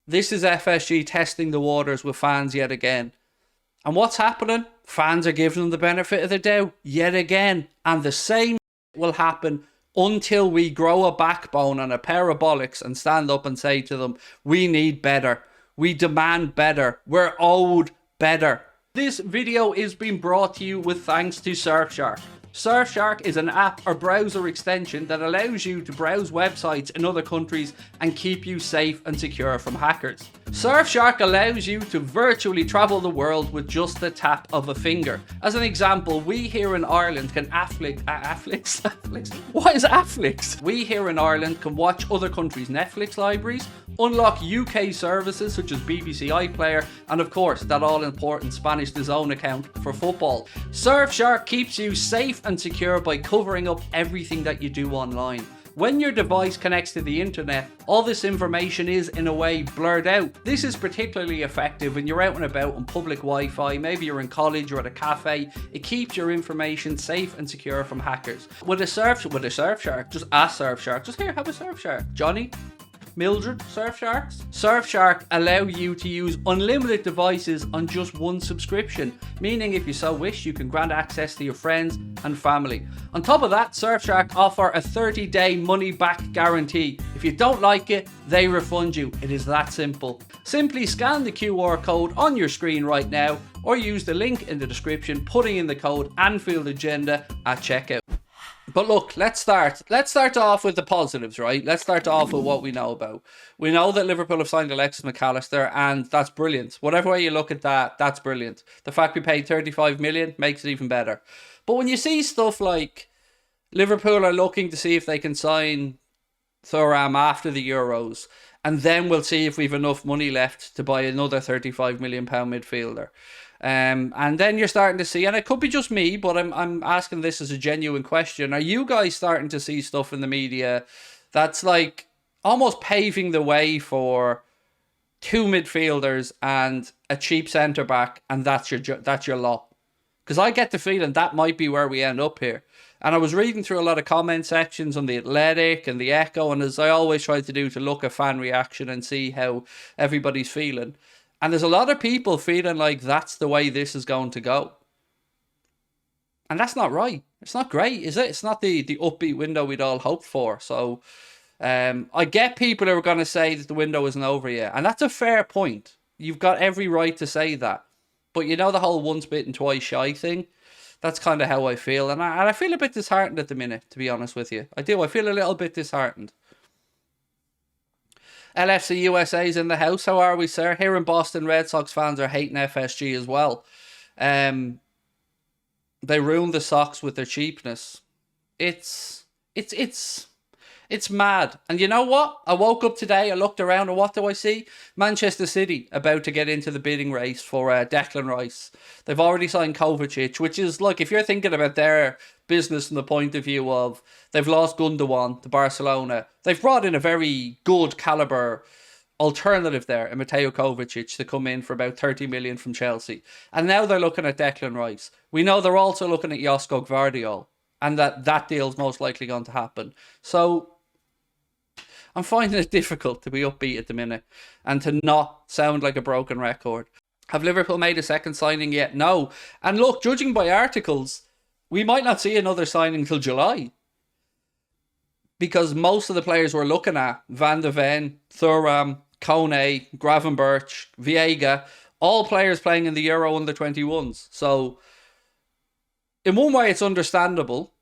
This is FSG testing the waters with fans yet again. And what's happening? Fans are giving them the benefit of the doubt yet again. And the same will happen until we grow a backbone and a pair of bollocks and stand up and say to them, we need better. We demand better. We're owed better. This video is being brought to you with thanks to Surfshark. Surfshark is an app or browser extension that allows you to browse websites in other countries and keep you safe and secure from hackers. Surfshark allows you to virtually travel the world with just the tap of a finger. As an example, we here in Ireland can What is Afflix? We here in Ireland can watch other countries' Netflix libraries, unlock UK services such as BBC iPlayer, and of course that all important Spanish DAZN account for football. Surfshark keeps you safe and secure by covering up everything that you do online. When your device connects to the internet, all this information is, in a way, blurred out. This is particularly effective when you're out and about on public Wi-Fi, maybe you're in college or at a cafe. It keeps your information safe and secure from hackers. With a Surfshark, just ask Surfshark. Just here, have a Surfshark. Johnny? Mildred, Surfsharks? Surfshark allow you to use unlimited devices on just one subscription, meaning if you so wish, you can grant access to your friends and family. On top of that, Surfshark offer a 30-day money-back guarantee. If you don't like it, they refund you. It is that simple. Simply scan the QR code on your screen right now, or use the link in the description, putting in the code Anfield Agenda at checkout. But look, let's start off with the positives, right? Let's start off with what we know about. We know that Liverpool have signed Alexis McAllister, and that's brilliant. Whatever way you look at that, that's brilliant. The fact we paid 35 million makes it even better. But when you see stuff like Liverpool are looking to see if they can sign Thuram after the Euros, and then we'll see if we've enough money left to buy another £35 million midfielder. And then you're starting to see, and it could be just me, but I'm asking this as a genuine question. Are you guys starting to see stuff in the media that's like almost paving the way for two midfielders and a cheap centre back, and that's your lot? Because I get the feeling that might be where we end up here. And I was reading through a lot of comment sections on the Athletic and the Echo, and as I always try to do, to look at fan reaction and see how everybody's feeling. And there's a lot of people feeling like that's the way this is going to go. And that's not right. It's not great, is it? It's not the upbeat window we'd all hoped for. So I get people who are going to say that the window isn't over yet. And that's a fair point. You've got every right to say that. But you know the whole once bitten, twice shy thing? That's kind of how I feel. And I feel a bit disheartened at the minute, to be honest with you. I do. I feel a little bit disheartened. LFC USA's in the house. How are we, sir? Here in Boston, Red Sox fans are hating FSG as well. They ruined the Sox with their cheapness. It's mad. And you know what? I woke up today, I looked around, and what do I see? Manchester City about to get into the bidding race for Declan Rice. They've already signed Kovacic, which is, like, if you're thinking about their business from the point of view of they've lost Gundogan to Barcelona, they've brought in a very good caliber alternative there in Mateo Kovacic to come in for about 30 million from Chelsea. And now they're looking at Declan Rice. We know they're also looking at Josko Gvardiol, and that deal's most likely going to happen. So I'm finding it difficult to be upbeat at the minute and to not sound like a broken record. Have Liverpool made a second signing yet? No. And look, judging by articles, we might not see another signing till July. Because most of the players we're looking at, Van de Ven, Thuram, Kone, Gravenberch, Viega, all players playing in the Euro under-21s. So, in one way it's understandable.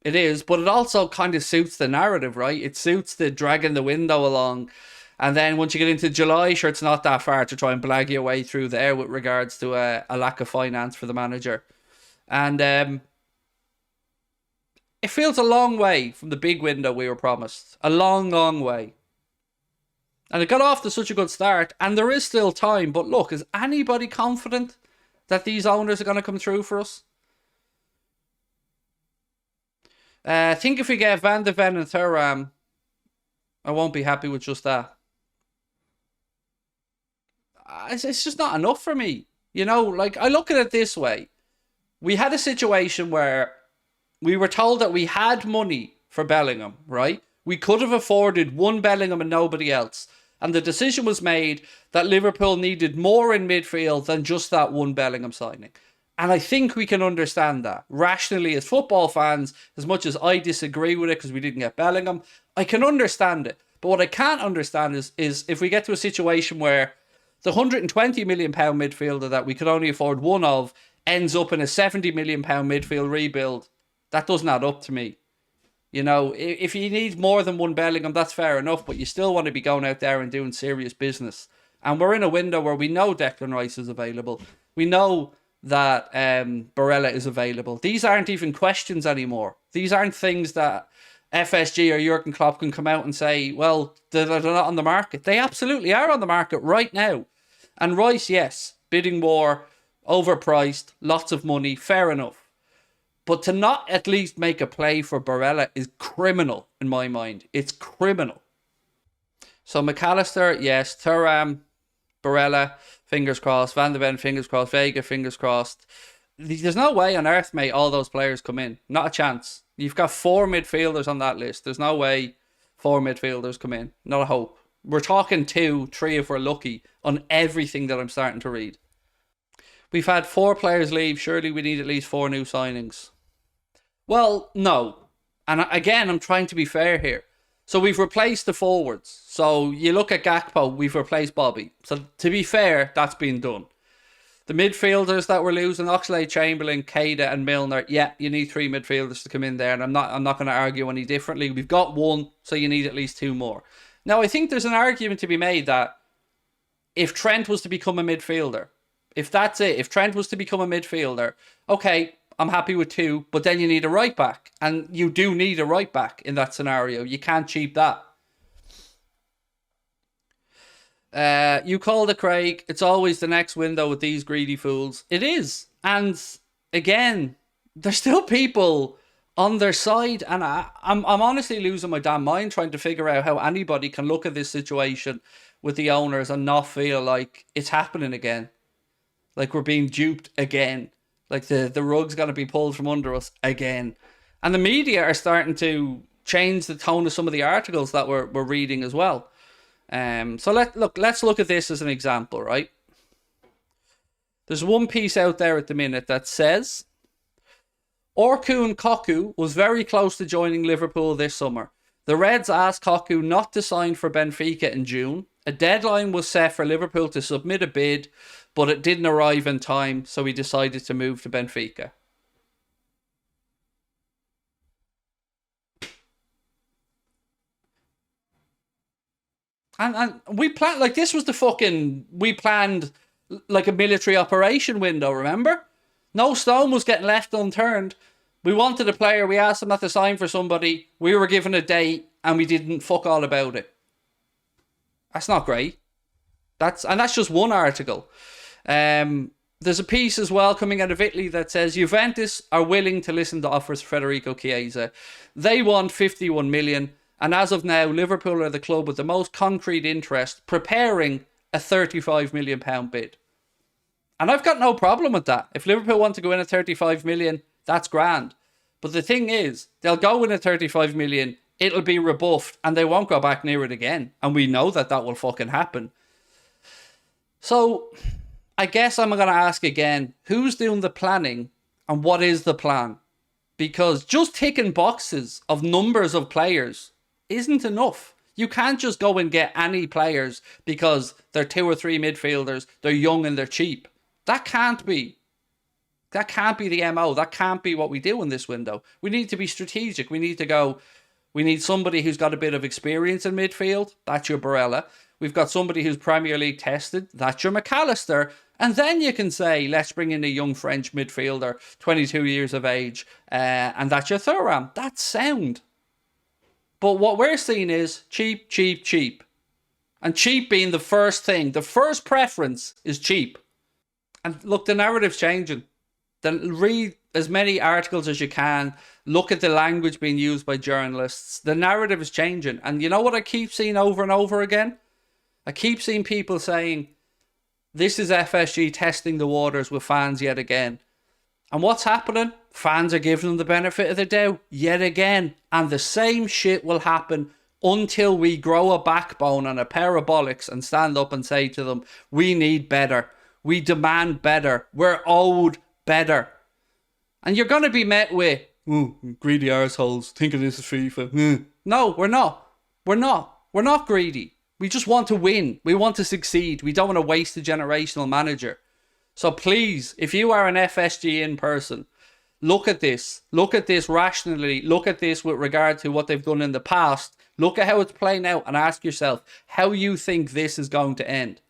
It is, but it also kind of suits the narrative, right? It suits the dragging the window along. And then once you get into July, sure, it's not that far to try and blag your way through there with regards to a lack of finance for the manager. And it feels a long way from the big window we were promised. A long, long way. And it got off to such a good start, and there is still time. But look, is anybody confident that these owners are going to come through for us? I think if we get Van de Ven and Thuram, I won't be happy with just that. It's just not enough for me. You know, like, I look at it this way. We had a situation where we were told that we had money for Bellingham, right? We could have afforded one Bellingham and nobody else. And the decision was made that Liverpool needed more in midfield than just that one Bellingham signing. And I think we can understand that. Rationally, as football fans, as much as I disagree with it because we didn't get Bellingham, I can understand it. But what I can't understand is if we get to a situation where the £120 million midfielder that we could only afford one of ends up in a £70 million midfield rebuild. That doesn't add up to me. You know, if you need more than one Bellingham, that's fair enough, but you still want to be going out there and doing serious business. And we're in a window where we know Declan Rice is available. We know that Barella is available. These aren't even questions anymore. These aren't things that FSG or Jurgen Klopp can come out and say, well, they're not on the market. They absolutely are on the market right now. And Rice, yes, bidding war, overpriced, lots of money, fair enough. But to not at least make a play for Barella is criminal in my mind. It's criminal. So McAllister, yes. Thuram, Barella, fingers crossed. Van de Ven, fingers crossed. Vega, fingers crossed. There's no way on earth, mate, all those players come in. Not a chance. You've got 4 midfielders on that list. There's no way 4 midfielders come in. Not a hope. We're talking 2, 3 if we're lucky on everything that I'm starting to read. We've had 4 players leave. Surely we need at least 4 new signings. Well, no. And again, I'm trying to be fair here. So we've replaced the forwards. So you look at Gakpo, we've replaced Bobby. So to be fair, that's been done. The midfielders that we're losing, Oxlade-Chamberlain, Keita and Milner, yeah, you need 3 midfielders to come in there. And I'm not going to argue any differently. We've got 1, so you need at least 2 more. Now, I think there's an argument to be made that if Trent was to become a midfielder, if that's it, if Trent was to become a midfielder, okay, I'm happy with 2, but then you need a right back. And you do need a right back in that scenario. You can't cheap that. You called it, Craig. It's always the next window with these greedy fools. It is. And again, there's still people on their side. And I'm honestly losing my damn mind trying to figure out how anybody can look at this situation with the owners and not feel like it's happening again. Like we're being duped again. Like the rug's going to be pulled from under us again. And the media are starting to change the tone of some of the articles that we're reading as well. So let's look at this as an example, right? There's one piece out there at the minute that says Orkun Koku was very close to joining Liverpool this summer. The Reds asked Koku not to sign for Benfica in June. A deadline was set for Liverpool to submit a bid, but it didn't arrive in time, so he decided to move to Benfica. And we planned, like, this was we planned like a military operation window, remember? No stone was getting left unturned. We wanted a player, we asked him not to sign for somebody, we were given a date, and we didn't fuck all about it. That's not great. That's just one article. There's a piece as well coming out of Italy that says Juventus are willing to listen to offers for Federico Chiesa. They want 51 million. And as of now, Liverpool are the club with the most concrete interest, preparing a £35 million bid. And I've got no problem with that. If Liverpool want to go in at 35 million, that's grand. But the thing is, they'll go in at 35 million, it'll be rebuffed, and they won't go back near it again. And we know that will fucking happen. So, I guess I'm going to ask again, who's doing the planning and what is the plan? Because just ticking boxes of numbers of players isn't enough. You can't just go and get any players because they're 2 or 3 midfielders, they're young and they're cheap. That can't be the MO. That can't be what we do in this window. We need to be strategic. We need somebody who's got a bit of experience in midfield. That's your Barella. We've got somebody who's Premier League tested. That's your McAllister. And then you can say, let's bring in a young French midfielder, 22 years of age, and that's your Thuram. That's sound. But what we're seeing is cheap, cheap, cheap. And cheap being the first thing. The first preference is cheap. And look, the narrative's changing. Then read as many articles as you can. Look at the language being used by journalists. The narrative is changing. And you know what I keep seeing over and over again? I keep seeing people saying, this is FSG testing the waters with fans yet again. And what's happening? Fans are giving them the benefit of the doubt yet again. And the same shit will happen until we grow a backbone and a pair of bollocks and stand up and say to them, we need better. We demand better. We're owed better. And you're going to be met with, greedy arseholes, think of this as FIFA. No, we're not. We're not. We're not greedy. We just want to win. We want to succeed. We don't want to waste a generational manager. So please, if you are an FSG in person, look at this. Look at this rationally. Look at this with regard to what they've done in the past. Look at how it's playing out and ask yourself how you think this is going to end.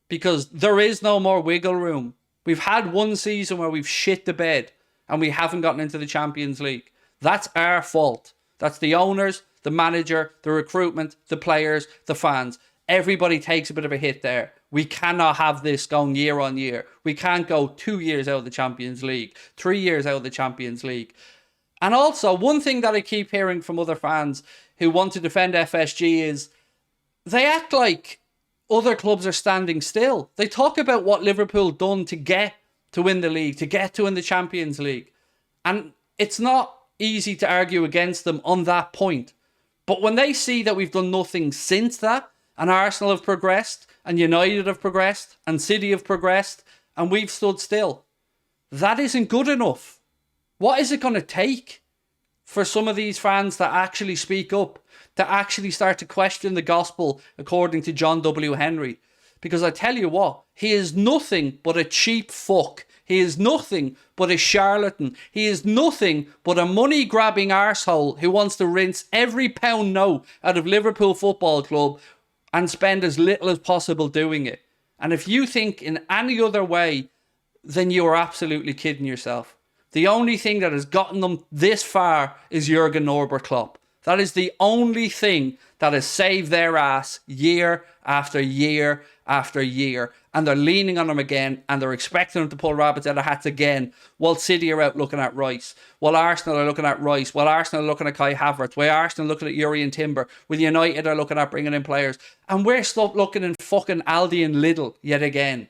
Because there is no more wiggle room. We've had one season where we've shit the bed and we haven't gotten into the Champions League. That's our fault. That's the owners, the manager, the recruitment, the players, the fans. Everybody takes a bit of a hit there. We cannot have this going year on year. We can't go 2 years out of the Champions League, 3 years out of the Champions League. And also, one thing that I keep hearing from other fans who want to defend FSG is they act like other clubs are standing still. They talk about what Liverpool done to get to win the league, to get to win the Champions League. And it's not easy to argue against them on that point. But when they see that we've done nothing since that, and Arsenal have progressed, and United have progressed, and City have progressed, and we've stood still, that isn't good enough. What is it going to take for some of these fans to actually speak up, to actually start to question the gospel according to John W. Henry? Because I tell you what, he is nothing but a cheap fuck. He is nothing but a charlatan. He is nothing but a money-grabbing arsehole who wants to rinse every pound note out of Liverpool Football Club and spend as little as possible doing it. And if you think in any other way, then you are absolutely kidding yourself. The only thing that has gotten them this far is Jurgen Norbert Klopp. That is the only thing that has saved their ass year after year after year. And they're leaning on him again, and they're expecting him to pull rabbits out of hats again, while City are out looking at Rice, while Arsenal are looking at Rice, while Arsenal are looking at Kai Havertz, while Arsenal are looking at Yuri and Timber, while United are looking at bringing in players. And we're still looking in fucking Aldi and Lidl yet again.